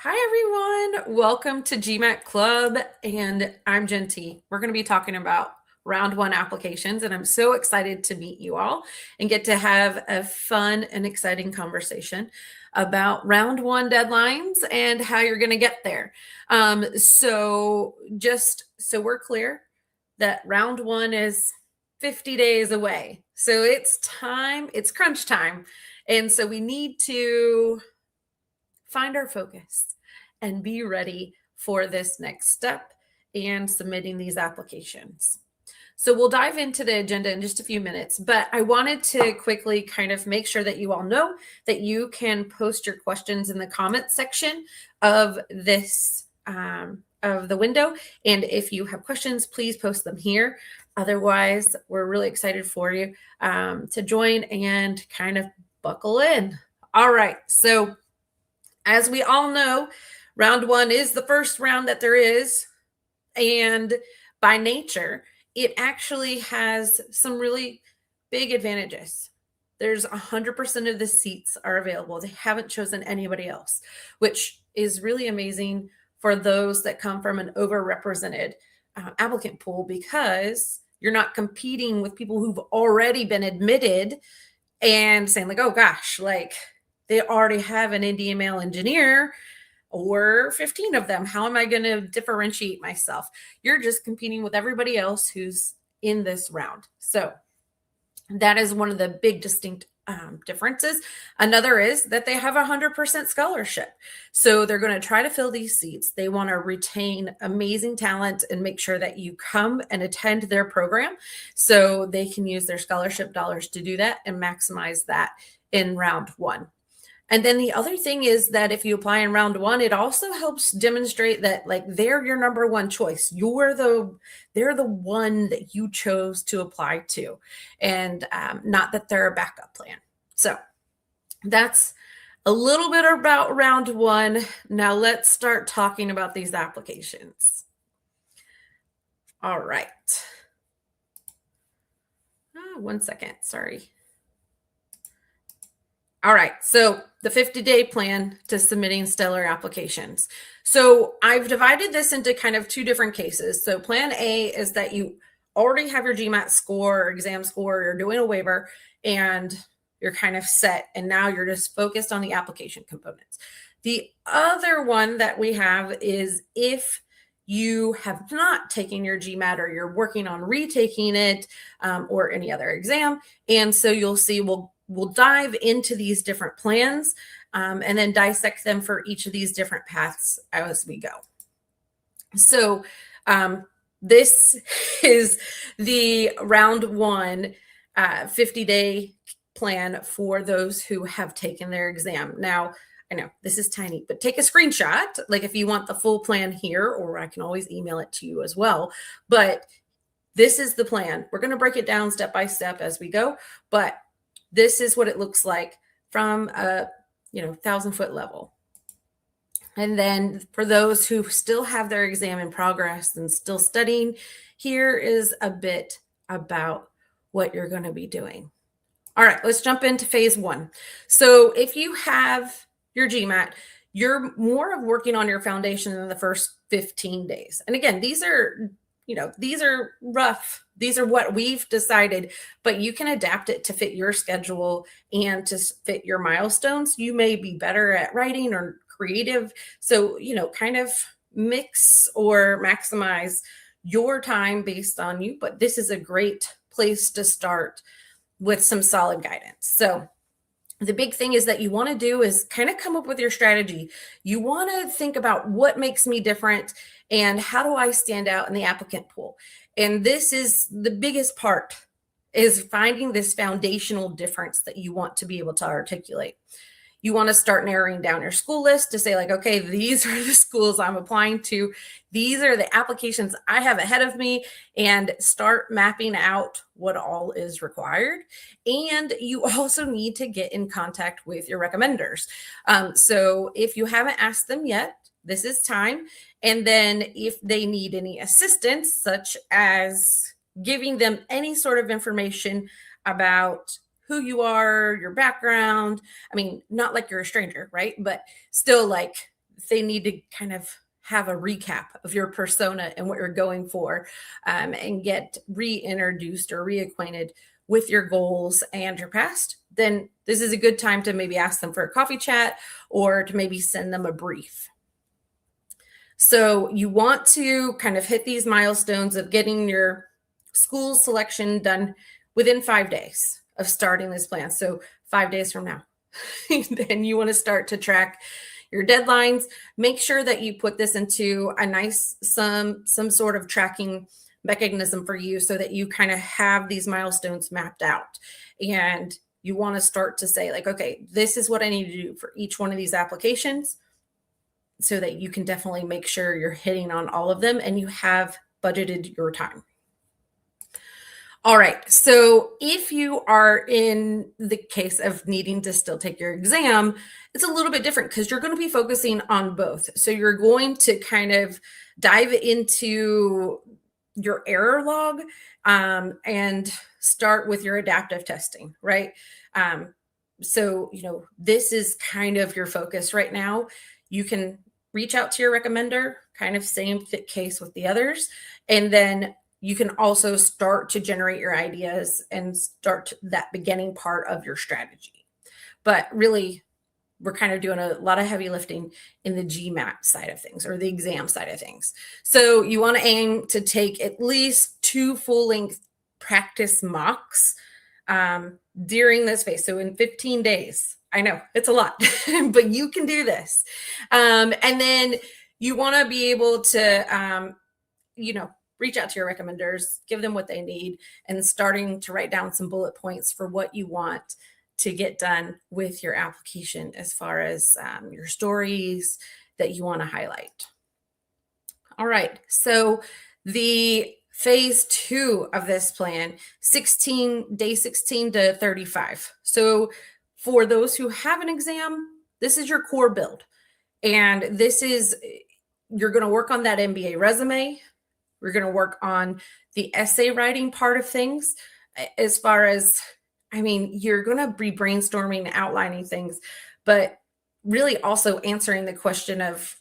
Hi, everyone. Welcome to GMAT Club, and I'm Jen T. We're going to be talking about round one applications, and I'm so excited to meet you all and get to have a fun and exciting conversation about round one deadlines and how you're going to get there. So just so we're clear that round one is 50 days away. So it's time, it's crunch time. And so we need to find our focus and be ready for this next step and submitting these applications. So we'll dive into the agenda in just a few minutes, but I wanted to quickly kind of make sure that you all know that you can post your questions in the comments section of this of the window. And if you have questions, please post them here. Otherwise, we're really excited for you to join and kind of buckle in. All right, so as we all know, round one is the first round that there is. And by nature, it actually has some really big advantages. There's 100% of the seats are available. They haven't chosen anybody else, which is really amazing for those that come from an overrepresented applicant pool, because you're not competing with people who've already been admitted and saying like, oh gosh, like they already have an Indian male engineer or 15 of them. How am I going to differentiate myself? You're just competing with everybody else who's in this round. So that is one of the big distinct differences. Another is that they have 100% scholarship. So they're going to try to fill these seats. They want to retain amazing talent and make sure that you come and attend their program so they can use their scholarship dollars to do that and maximize that in round one. And then the other thing is that if you apply in round one, it also helps demonstrate that like they're your number one choice. They're the one that you chose to apply to, and not that they're a backup plan. So that's a little bit about round one. Now let's start talking about these applications. All right. One second, sorry. All right, so the 50-day plan to submitting stellar applications. So I've divided this into kind of two different cases. So plan A is that you already have your GMAT score or exam score, you're doing a waiver, and you're kind of set, and now you're just focused on the application components. The other one that we have is if you have not taken your GMAT or you're working on retaking it or any other exam. And so you'll see we'll dive into these different plans and then dissect them for each of these different paths as we go. So this is the round one 50-day plan for those who have taken their exam. Now, I know this is tiny, but take a screenshot. Like if you want the full plan here, or I can always email it to you as well. But this is the plan. We're going to break it down step by step as we go. But this is what it looks like from a 1,000-foot level. And then for those who still have their exam in progress and still studying, here is a bit about what you're going to be doing. All right, let's jump into phase one. So if you have your GMAT, you're more of working on your foundation in the first 15 days. And again, these are rough. These are what we've decided, but you can adapt it to fit your schedule and to fit your milestones. You may be better at writing or creative. So, kind of mix or maximize your time based on you, but this is a great place to start with some solid guidance. So the big thing is that you want to do is kind of come up with your strategy. You want to think about what makes me different and how do I stand out in the applicant pool. And this is the biggest part, is finding this foundational difference that you want to be able to articulate. You want to start narrowing down your school list to say like, okay, these are the schools I'm applying to. These are the applications I have ahead of me, and start mapping out what all is required. And you also need to get in contact with your recommenders. So if you haven't asked them yet, this is time. And then if they need any assistance, such as giving them any sort of information about who you are, your background. I mean, not like you're a stranger, right? But still like they need to kind of have a recap of your persona and what you're going for, and get reintroduced or reacquainted with your goals and your past, then this is a good time to maybe ask them for a coffee chat or to maybe send them a brief. So you want to kind of hit these milestones of getting your school selection done within 5 days of starting this plan. So 5 days from now, then you want to start to track your deadlines. Make sure that you put this into a nice, some sort of tracking mechanism for you so that you kind of have these milestones mapped out. And you want to start to say like, okay, this is what I need to do for each one of these applications, so that you can definitely make sure you're hitting on all of them and you have budgeted your time. All right, so if you are in the case of needing to still take your exam, it's a little bit different because you're going to be focusing on both. So you're going to kind of dive into your error log, and start with your adaptive testing, right? So, this is kind of your focus right now. You can reach out to your recommender, kind of same case with the others. And then you can also start to generate your ideas and start that beginning part of your strategy. But really, we're kind of doing a lot of heavy lifting in the GMAT side of things, or the exam side of things. So you want to aim to take at least 2 full-length practice mocks during this phase. So in 15 days, I know it's a lot, but you can do this. And then you want to be able to, reach out to your recommenders, give them what they need, and starting to write down some bullet points for what you want to get done with your application as far as your stories that you want to highlight. All right, so the phase 2 of this plan, day 16 to 35. So for those who have an exam, this is your core build. And you're going to work on that MBA resume. We're going to work on the essay writing part of things, as far as, you're going to be brainstorming, outlining things, but really also answering the question of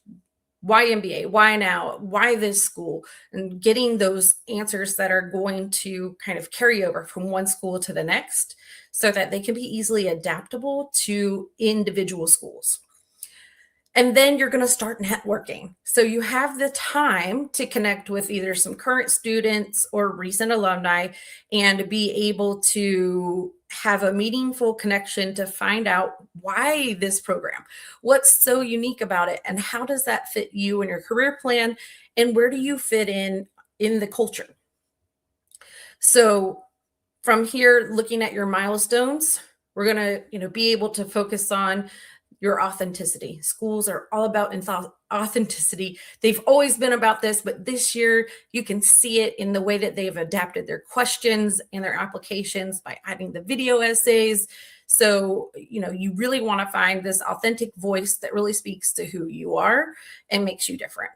why MBA, why now, why this school, and getting those answers that are going to kind of carry over from one school to the next so that they can be easily adaptable to individual schools. And then you're going to start networking. So you have the time to connect with either some current students or recent alumni and be able to have a meaningful connection to find out why this program, what's so unique about it, and how does that fit you and your career plan, and where do you fit in the culture. So from here, looking at your milestones, we're going to be able to focus on your authenticity. Schools are all about authenticity. They've always been about this, but this year you can see it in the way that they've adapted their questions and their applications by adding the video essays. So, you really want to find this authentic voice that really speaks to who you are and makes you different.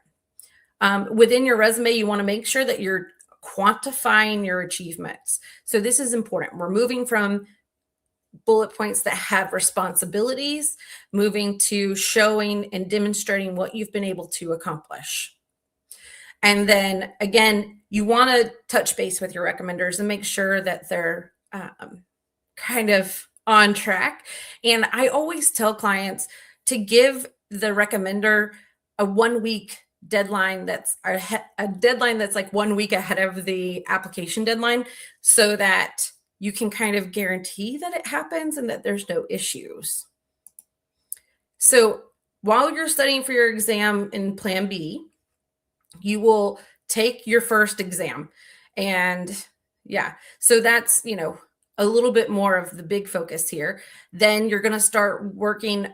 Within your resume, you want to make sure that you're quantifying your achievements. So this is important. We're moving from bullet points that have responsibilities, moving to showing and demonstrating what you've been able to accomplish. And then again, you want to touch base with your recommenders and make sure that they're kind of on track. And I always tell clients to give the recommender a 1 week deadline that's a deadline that's like 1 week ahead of the application deadline, so that you can kind of guarantee that it happens and that there's no issues. So while you're studying for your exam in Plan B, you will take your first exam. And so that's, a little bit more of the big focus here. Then you're going to start working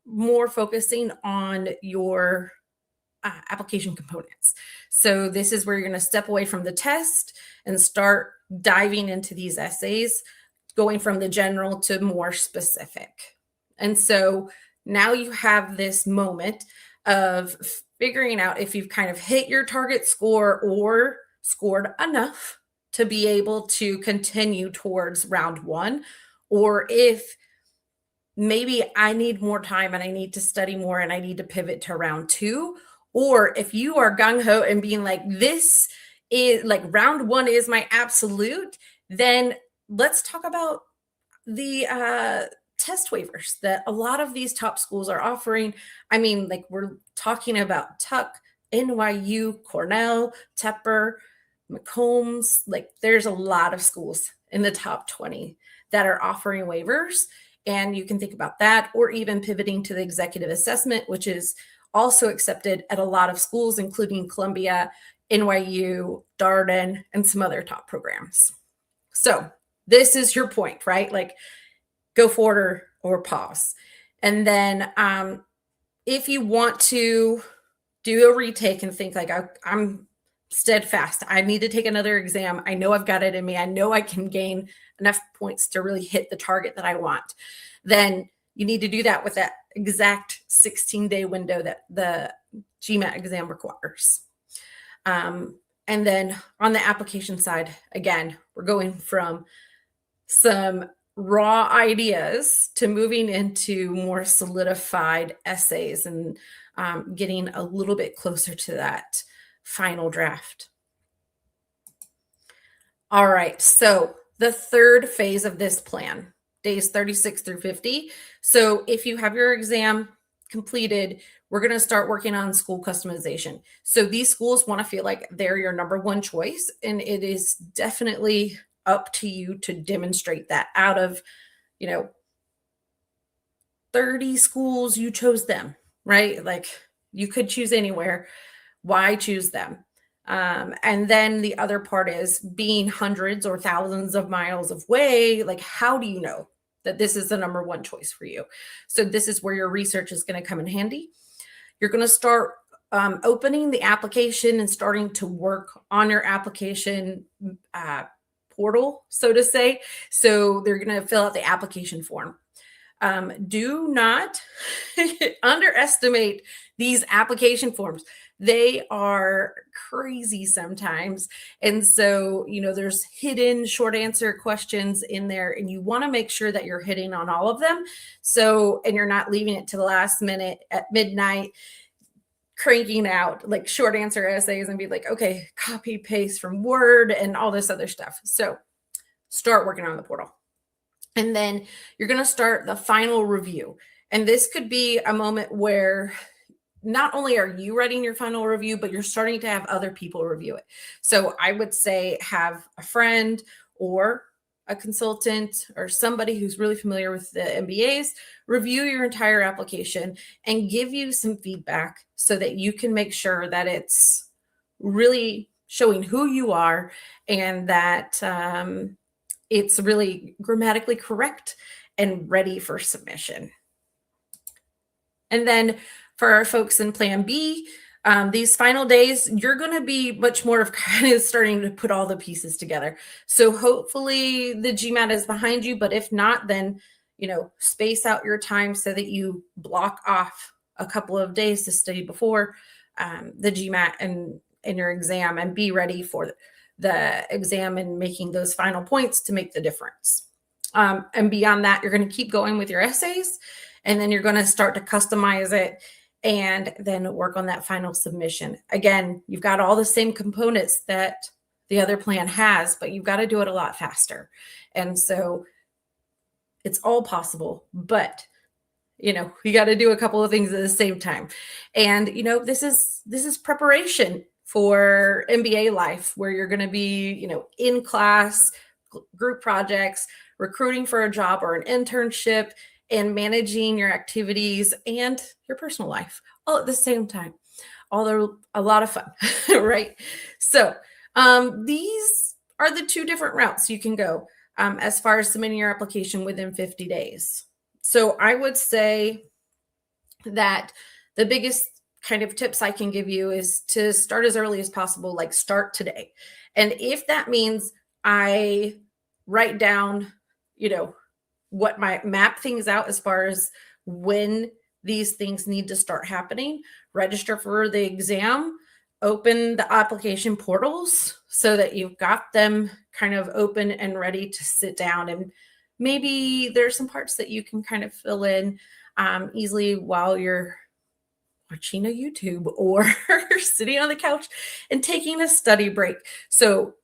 more focusing on your application components. So this is where you're going to step away from the test and start diving into these essays, going from the general to more specific. And so now you have this moment of figuring out if you've kind of hit your target score or scored enough to be able to continue towards round 1, or if maybe I need more time and I need to study more and I need to pivot to round 2. Or if you are gung-ho and being like, this is like round 1 is my absolute, then let's talk about the test waivers that a lot of these top schools are offering. I mean, like we're talking about Tuck, NYU, Cornell, Tepper, McCombs. Like there's a lot of schools in the top 20 that are offering waivers. And you can think about that, or even pivoting to the executive assessment, which is also accepted at a lot of schools, including Columbia, NYU, Darden, and some other top programs. So this is your point, right? Like go forward or pause. And then if you want to do a retake and think like, I'm steadfast, I need to take another exam. I know I've got it in me. I know I can gain enough points to really hit the target that I want. Then you need to do that with that exact 16-day window that the GMAT exam requires. And then on the application side, again, we're going from some raw ideas to moving into more solidified essays and getting a little bit closer to that final draft. All right, so the third phase of this plan, days 36 through 50. So if you have your exam completed, we're going to start working on school customization. So these schools want to feel like they're your number one choice, and it is definitely up to you to demonstrate that. Out of 30 schools, you chose them, right? Like you could choose anywhere. Why choose them? And then the other part is being hundreds or thousands of miles away. Like, how do you know that this is the number one choice for you? So this is where your research is going to come in handy. You're going to start opening the application and starting to work on your application portal, so to say. So they're going to fill out the application form. Do not underestimate these application forms. They are crazy sometimes. And so, there's hidden short answer questions in there, and you want to make sure that you're hitting on all of them. So, and you're not leaving it to the last minute at midnight, cranking out like short answer essays and be like, okay, copy, paste from Word and all this other stuff. So start working on the portal. And then you're going to start the final review. And this could be a moment where not only are you writing your final review, but you're starting to have other people review it. So I would say have a friend or a consultant or somebody who's really familiar with the MBAs review your entire application and give you some feedback so that you can make sure that it's really showing who you are and that it's really grammatically correct and ready for submission. And then for our folks in Plan B, these final days, you're going to be much more of kind of starting to put all the pieces together. So hopefully the GMAT is behind you, but if not, then, space out your time so that you block off a couple of days to study before the GMAT and your exam, and be ready for the exam and making those final points to make the difference. And beyond that, you're going to keep going with your essays, and then you're going to start to customize it and then work on that final submission. Again, you've got all the same components that the other plan has, but you've got to do it a lot faster. And so it's all possible, but you got to do a couple of things at the same time. And, this is preparation for MBA life, where you're going to be, in class, group projects, recruiting for a job or an internship, and managing your activities and your personal life all at the same time. Although a lot of fun, right? So these are the two different routes you can go as far as submitting your application within 50 days. So I would say that the biggest kind of tips I can give you is to start as early as possible, like start today. And if that means I write down, what my map things out as far as when these things need to start happening, register for the exam, open the application portals so that you've got them kind of open and ready to sit down and maybe there's some parts that you can kind of fill in easily while you're watching a YouTube or sitting on the couch and taking a study break. So,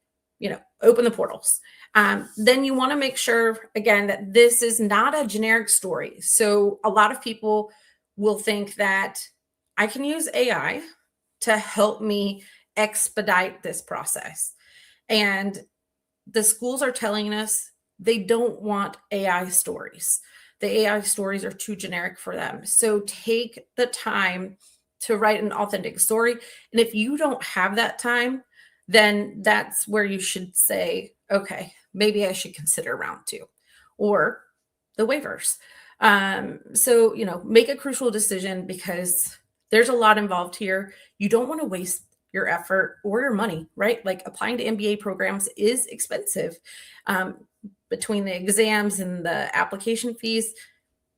open the portals. Then you want to make sure, again, that this is not a generic story. So a lot of people will think that I can use AI to help me expedite this process. And the schools are telling us they don't want AI stories. The AI stories are too generic for them. So take the time to write an authentic story. And if you don't have that time, then that's where you should say, okay, maybe I should consider round 2 or the waivers. So, make a crucial decision because there's a lot involved here. You don't want to waste your effort or your money, right? Like applying to MBA programs is expensive. Between the exams and the application fees,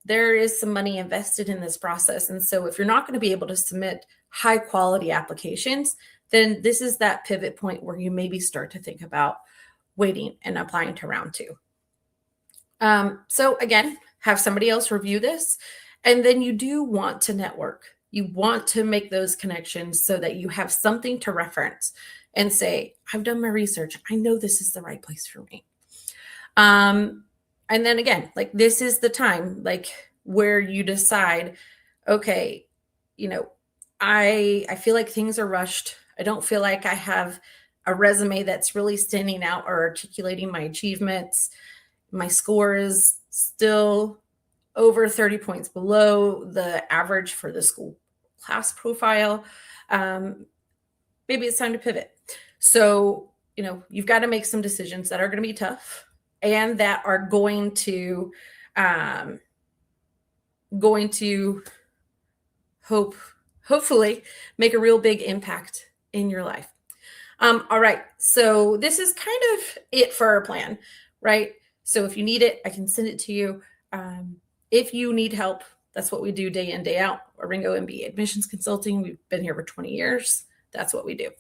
there is some money invested in this process. And so if you're not going to be able to submit high quality applications, then this is that pivot point where you maybe start to think about waiting and applying to round 2. So again, have somebody else review this. And then you do want to network. You want to make those connections so that you have something to reference and say, I've done my research. I know this is the right place for me. And then again, like this is the time, like where you decide, okay, I feel like things are rushed. I don't feel like I have a resume that's really standing out or articulating my achievements. My score is still over 30 points below the average for the school class profile. Maybe it's time to pivot. So, you've got to make some decisions that are going to be tough and that are going to hopefully make a real big impact in your life. All right. So this is kind of it for our plan, right? So if you need it, I can send it to you. If you need help, that's what we do day in, day out. ARINGO MBA Admissions Consulting. We've been here for 20 years. That's what we do.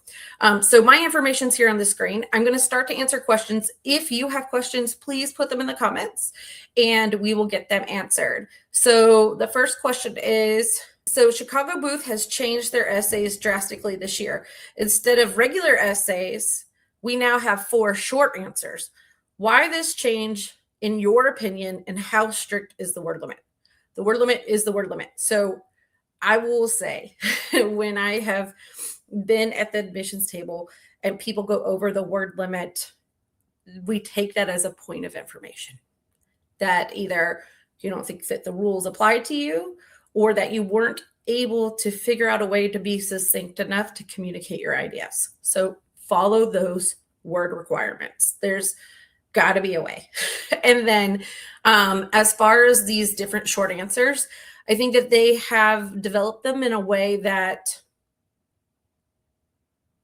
So my information's here on the screen. I'm going to start to answer questions. If you have questions, please put them in the comments and we will get them answered. So the first question is, so Chicago Booth has changed their essays drastically this year. Instead of regular essays, we now have 4 short answers. Why this change, in your opinion, and how strict is the word limit? The word limit is the word limit. So I will say when I have been at the admissions table and people go over the word limit, we take that as a point of information that either you don't think that the rules apply to you or that you weren't able to figure out a way to be succinct enough to communicate your ideas. So follow those word requirements. There's got to be a way. And then as far as these different short answers, I think that they have developed them in a way that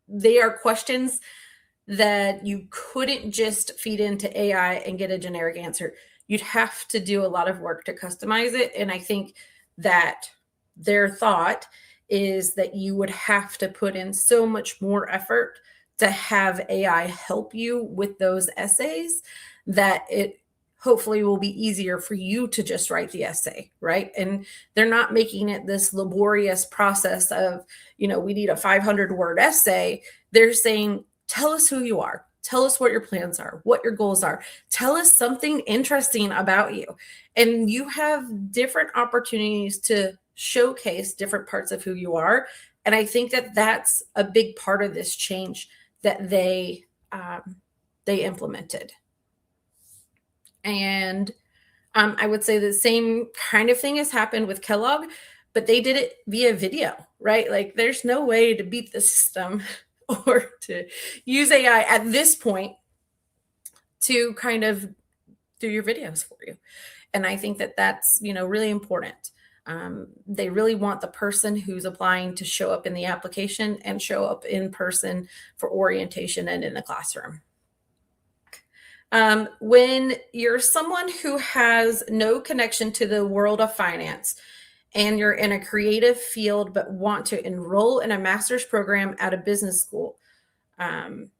they are questions that you couldn't just feed into AI and get a generic answer. You'd have to do a lot of work to customize it. And I think that their thought is that you would have to put in so much more effort to have AI help you with those essays that it hopefully will be easier for you to just write the essay, right? And they're not making it this laborious process of, we need a 500-word essay. They're saying, tell us who you are. Tell us what your plans are, what your goals are. Tell us something interesting about you. And you have different opportunities to showcase different parts of who you are. And I think that that's a big part of this change that they implemented. And I would say the same kind of thing has happened with Kellogg, but they did it via video, right? Like there's no way to beat the system or to use AI at this point to kind of do your videos for you. And I think that that's, really important. They really want the person who's applying to show up in the application and show up in person for orientation and in the classroom. When you're someone who has no connection to the world of finance and you're in a creative field but want to enroll in a master's program at a business school, I'm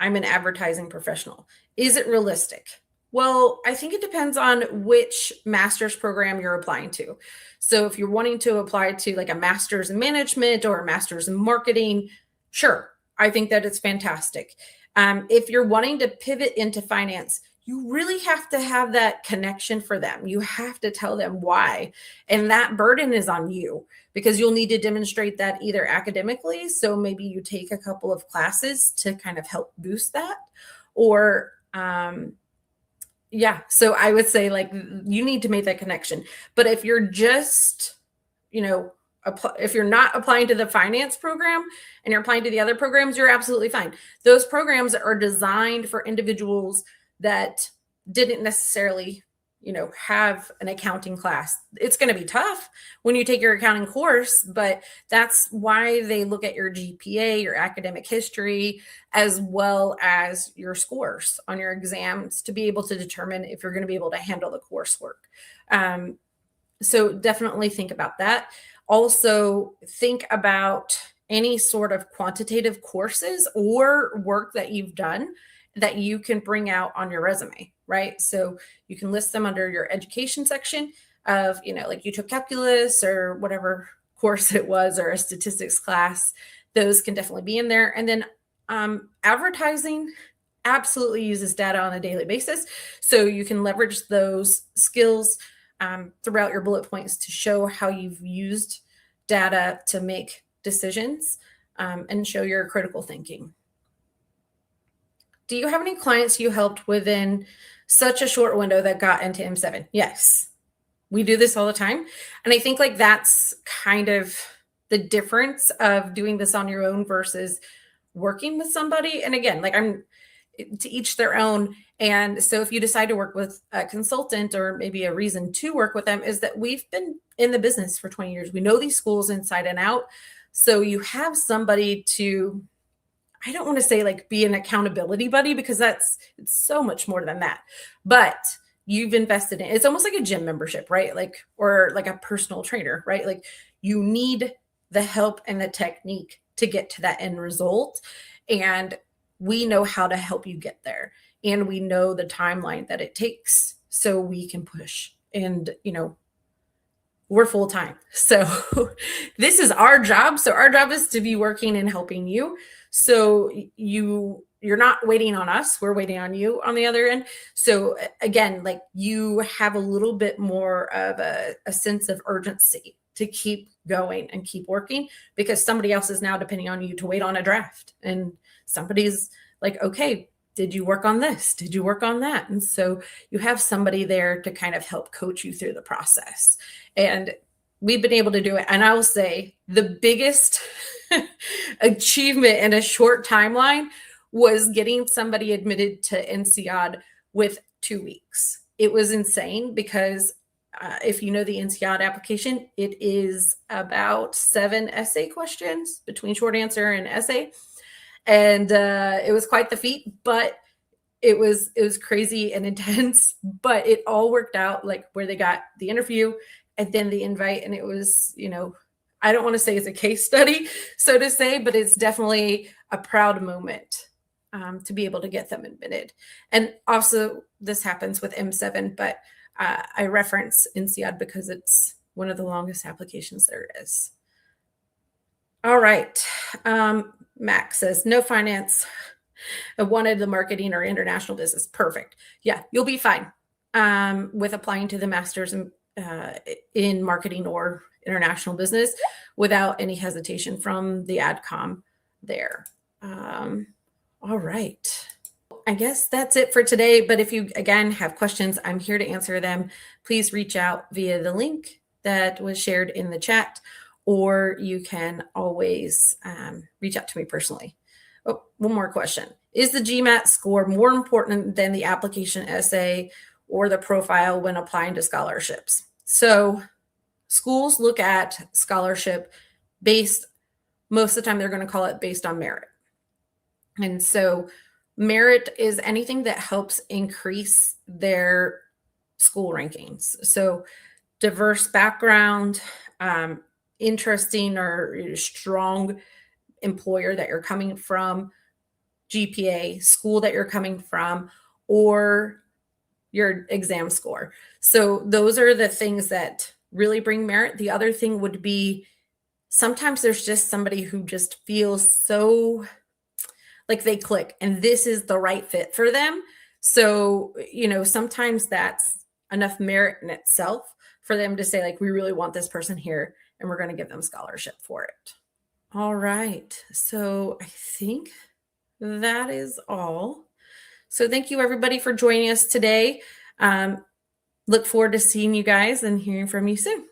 an advertising professional. Is it realistic? Well, I think it depends on which master's program you're applying to. So if you're wanting to apply to like a master's in management or a master's in marketing, sure, I think that it's fantastic. If you're wanting to pivot into finance, you really have to have that connection for them. You have to tell them why. And that burden is on you because you'll need to demonstrate that either academically. So maybe you take a couple of classes to kind of help boost that, or yeah. So I would say like you need to make that connection. But if you're just, if you're not applying to the finance program and you're applying to the other programs, you're absolutely fine. Those programs are designed for individuals that didn't necessarily, have an accounting class. It's going to be tough when you take your accounting course, but that's why they look at your GPA, your academic history, as well as your scores on your exams to be able to determine if you're going to be able to handle the coursework. So definitely think about that. Also think about any sort of quantitative courses or work that you've done that you can bring out on your resume, right? So you can list them under your education section of, like you took calculus or whatever course it was, or a statistics class. Those can definitely be in there. And then advertising absolutely uses data on a daily basis. So you can leverage those skills throughout your bullet points to show how you've used data to make decisions and show your critical thinking. Do you have any clients you helped within such a short window that got into M7? Yes, we do this all the time. And I think like that's kind of the difference of doing this on your own versus working with somebody. And again, like I'm to each their own. And so if you decide to work with a consultant, or maybe a reason to work with them is that we've been in the business for 20 years. We know these schools inside and out. So you have somebody to, I don't want to say like be an accountability buddy because it's so much more than that, but you've invested in, it's almost like a gym membership, right? Like, or like a personal trainer, right? Like you need the help and the technique to get to that end result. And we know how to help you get there. And we know the timeline that it takes so we can push. And, we're full time. So this is our job. So our job is to be working and helping you. So you're not waiting on us. We're waiting on you on the other end. So again, like you have a little bit more of a sense of urgency to keep going and keep working because somebody else is now depending on you to wait on a draft. And somebody's like, okay, did you work on this? Did you work on that? And so you have somebody there to kind of help coach you through the process. And we've been able to do it. And I will say the biggest achievement in a short timeline was getting somebody admitted to INSEAD with 2 weeks. It was insane because if you know the INSEAD application, it is about 7 essay questions between short answer and essay. And it was quite the feat, but it was crazy and intense, but it all worked out, like where they got the interview and then the invite. And it was, I don't want to say it's a case study, so to say, but it's definitely a proud moment to be able to get them admitted. And also this happens with M7, but I reference INSEAD because it's one of the longest applications there is. All right. Max says, no finance. I wanted the marketing or international business. Perfect. Yeah, you'll be fine with applying to the master's in marketing or international business without any hesitation from the AdCom there. All right. I guess that's it for today. But if you, again, have questions, I'm here to answer them. Please reach out via the link that was shared in the chat, or you can always reach out to me personally. Oh, one more question. Is the GMAT score more important than the application essay or the profile when applying to scholarships? So schools look at scholarship based, most of the time they're going to call it based on merit. And so merit is anything that helps increase their school rankings. So diverse background, interesting or strong employer that you're coming from, GPA, school that you're coming from, or your exam score. So those are the things that really bring merit. The other thing would be sometimes there's just somebody who just feels so like they click and this is the right fit for them. So, sometimes that's enough merit in itself for them to say, like, we really want this person here and we're going to give them scholarship for it. All right. So I think that is all. So thank you everybody for joining us today. Look forward to seeing you guys and hearing from you soon.